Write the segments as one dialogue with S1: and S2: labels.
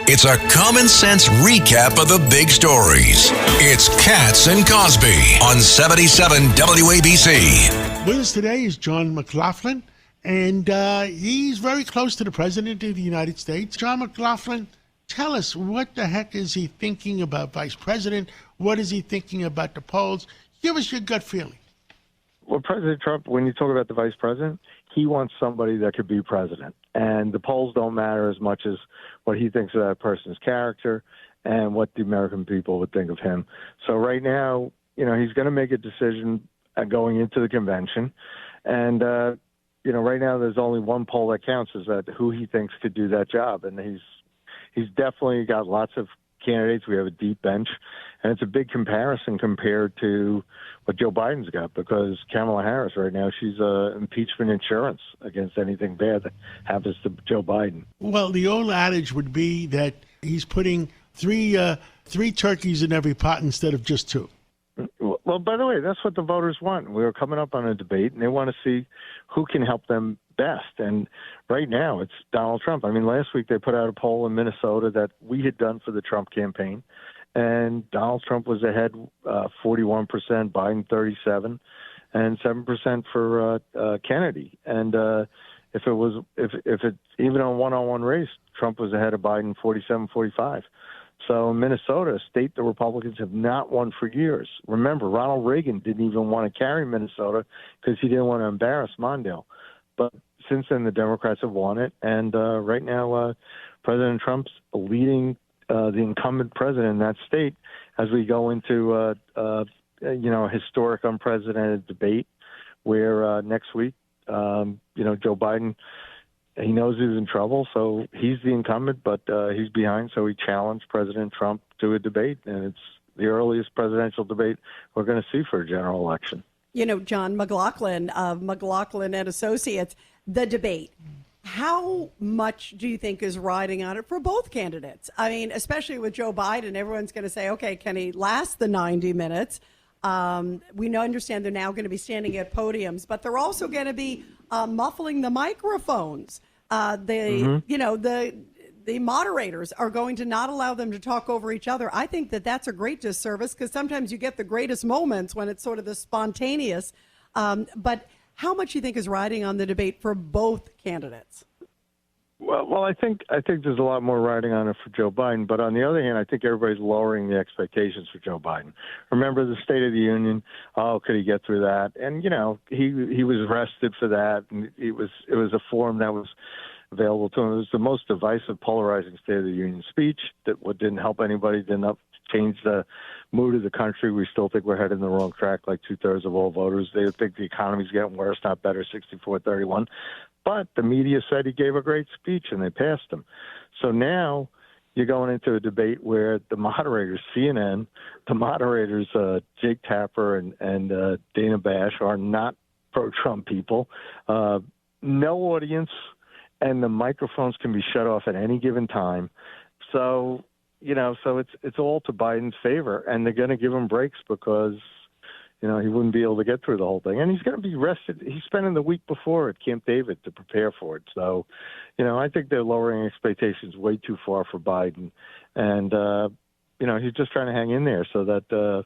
S1: It's a common sense recap of the big stories. It's Katz and Cosby on 77 WABC.
S2: With us today is John McLaughlin, and he's very close to the President of the United States. John McLaughlin, tell us, what the heck is he thinking about Vice President? What is he thinking about the polls? Give us your gut feeling.
S3: Well, President Trump, when you talk about the vice president, he wants somebody that could be president. And the polls don't matter as much as what he thinks of that person's character and what the American people would think of him. So right now, he's going to make a decision going into the convention. And, right now there's only one poll that counts, is that who he thinks could do that job. And he's definitely got lots of candidates. We have a deep bench, and it's a big comparison compared to what Joe Biden's got, because Kamala Harris right now, she's impeachment insurance against anything bad that happens to Joe Biden.
S2: Well, the old adage would be that he's putting three turkeys in every pot instead of just two.
S3: Well, by the way, that's what the voters want. We were coming up on a debate, and they want to see who can help them best. And right now, it's Donald Trump. I mean, last week they put out a poll in Minnesota that we had done for the Trump campaign, and Donald Trump was ahead 41%, Biden 37%, and 7% for Kennedy. And if it's even a one-on-one race, Trump was ahead of Biden 47-45. So in Minnesota, a state the Republicans have not won for years. Remember, Ronald Reagan didn't even want to carry Minnesota because he didn't want to embarrass Mondale. But since then, the Democrats have won it. And right now, President Trump's leading the incumbent president in that state as we go into a historic, unprecedented debate where next week, Joe Biden, he knows he's in trouble, so he's the incumbent, but he's behind, so he challenged President Trump to a debate, and it's the earliest presidential debate we're going to see for a general election.
S4: John McLaughlin of McLaughlin and Associates, the debate. How much do you think is riding on it for both candidates? I mean, especially with Joe Biden, everyone's going to say, okay, can he last the 90 minutes? We understand they're now going to be standing at podiums, but they're also going to be muffling the microphones. The moderators are going to not allow them to talk over each other. I think that's a great disservice, because sometimes you get the greatest moments when it's sort of the spontaneous. But how much do you think is riding on the debate for both candidates?
S3: Well, I think there's a lot more riding on it for Joe Biden. But on the other hand, I think everybody's lowering the expectations for Joe Biden. Remember the State of the Union? Oh, could he get through that? And he was arrested for that, and it was a forum that was available to him. It was the most divisive, polarizing State of the Union speech that didn't help anybody, didn't change the mood of the country. We still think we're heading the wrong track, like 2/3 of all voters. They think the economy's getting worse, not better, 64-31. But the media said he gave a great speech, and they passed him. So now you're going into a debate where the moderators, CNN, the moderators, Jake Tapper and Dana Bash, are not pro-Trump people. No audience, and the microphones can be shut off at any given time. So, it's all to Biden's favor, and they're going to give him breaks because, he wouldn't be able to get through the whole thing. And he's going to be rested. He's spending the week before at Camp David to prepare for it. So, I think they're lowering expectations way too far for Biden. And, he's just trying to hang in there so that,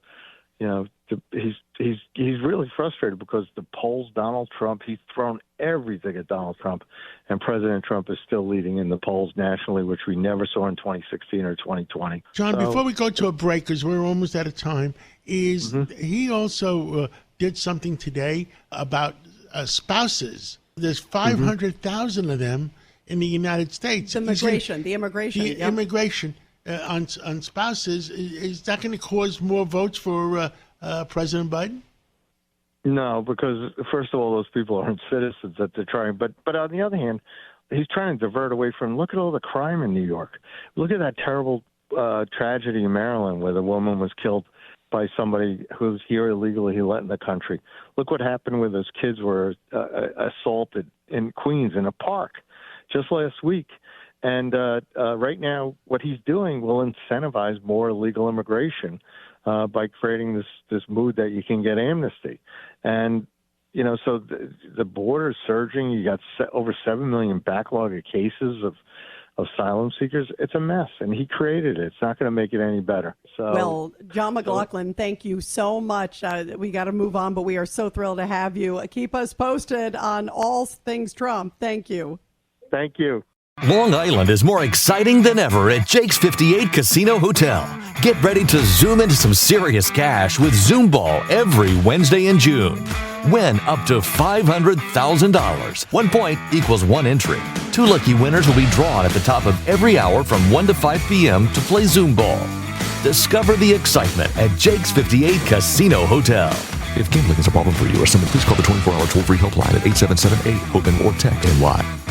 S3: he's really frustrated because the polls, Donald Trump, he's thrown everything at Donald Trump, and President Trump is still leading in the polls nationally, which we never saw in 2016 or 2020.
S2: John, before we go to a break, because we're almost out of time, he also did something today about spouses. There's 500,000 of them in the United States.
S4: The immigration.
S2: Immigration on spouses. Is that going to cause more votes for President Biden?
S3: No, because first of all, those people aren't citizens that they're trying. But on the other hand, he's trying to divert away from. Look at all the crime in New York. Look at that terrible tragedy in Maryland where the woman was killed by somebody who's here illegally. He let in the country. Look what happened when those kids were assaulted in Queens in a park just last week. And right now, what he's doing will incentivize more illegal immigration by creating this mood that you can get amnesty. And, so the border is surging. You got over 7 million backlog of cases asylum seekers, it's a mess, and he created it. It's not going to make it any better. So,
S4: well, John McLaughlin, thank you so much. We got to move on, but we are so thrilled to have you. Keep us posted on all things Trump. Thank you.
S3: Thank you.
S5: Long Island is more exciting than ever at Jake's 58 Casino Hotel. Get ready to zoom into some serious cash with Zoom Ball every Wednesday in June. Win up to $500,000. 1 point equals 1 entry. 2 lucky winners will be drawn at the top of every hour from 1 to 5 p.m. to play Zoom Ball. Discover the excitement at Jake's 58 Casino Hotel.
S6: If gambling is a problem for you or something, please call the 24-hour toll-free helpline at 877-8-HOPE or text NY.